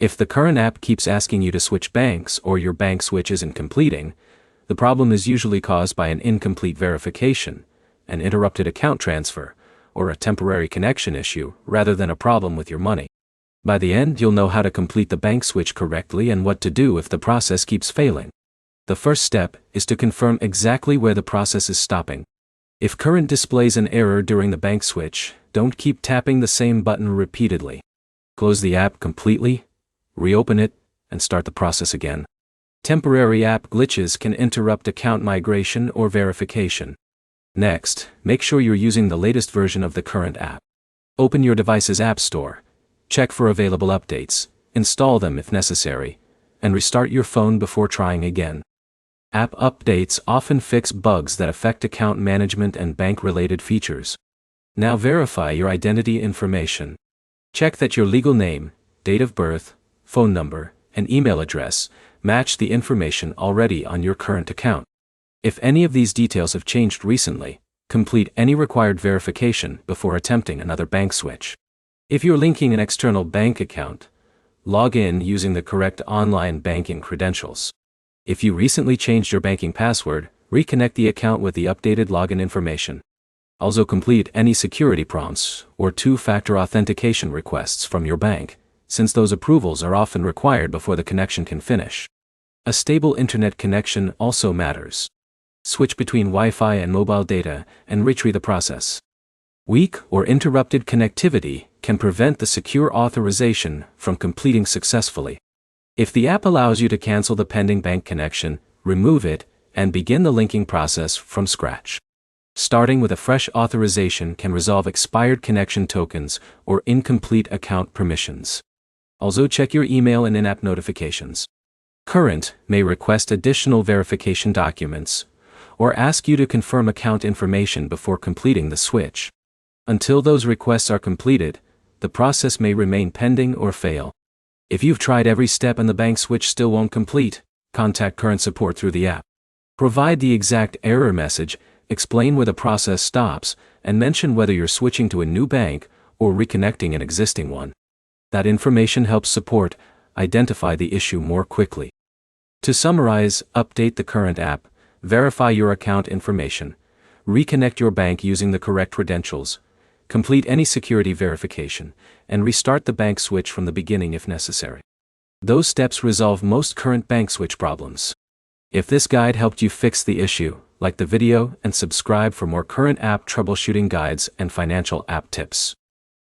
If the current app keeps asking you to switch banks or your bank switch isn't completing, the problem is usually caused by an incomplete verification, an interrupted account transfer, or a temporary connection issue rather than a problem with your money. By the end, you'll know how to complete the bank switch correctly and what to do if the process keeps failing. The first step is to confirm exactly where the process is stopping. If current displays an error during the bank switch, don't keep tapping the same button repeatedly. Close the app completely, reopen it, and start the process again. Temporary app glitches can interrupt account migration or verification. Next, make sure you're using the latest version of the current app. Open your device's app store, check for available updates, install them if necessary, and restart your phone before trying again. App updates often fix bugs that affect account management and bank-related features. Now verify your identity information. Check that your legal name, date of birth, phone number, and email address match the information already on your current account. If any of these details have changed recently, complete any required verification before attempting another bank switch. If you're linking an external bank account, log in using the correct online banking credentials. If you recently changed your banking password, reconnect the account with the updated login information. Also complete any security prompts or two-factor authentication requests from your bank, since those approvals are often required before the connection can finish. A stable internet connection also matters. Switch between Wi-Fi and mobile data and retree the process. Weak or interrupted connectivity can prevent the secure authorization from completing successfully. If the app allows you to cancel the pending bank connection, remove it and begin the linking process from scratch. Starting with a fresh authorization can resolve expired connection tokens or incomplete account permissions. Also check your email and in-app notifications. Current may request additional verification documents or ask you to confirm account information before completing the switch. Until those requests are completed, the process may remain pending or fail. If you've tried every step and the bank switch still won't complete, contact current support through the app. Provide the exact error message, explain where the process stops, and mention whether you're switching to a new bank or reconnecting an existing one. That information helps support identify the issue more quickly. To summarize, update the current app, verify your account information, reconnect your bank using the correct credentials, complete any security verification, and restart the bank switch from the beginning if necessary. Those steps resolve most current bank switch problems. If this guide helped you fix the issue, like the video and subscribe for more current app troubleshooting guides and financial app tips.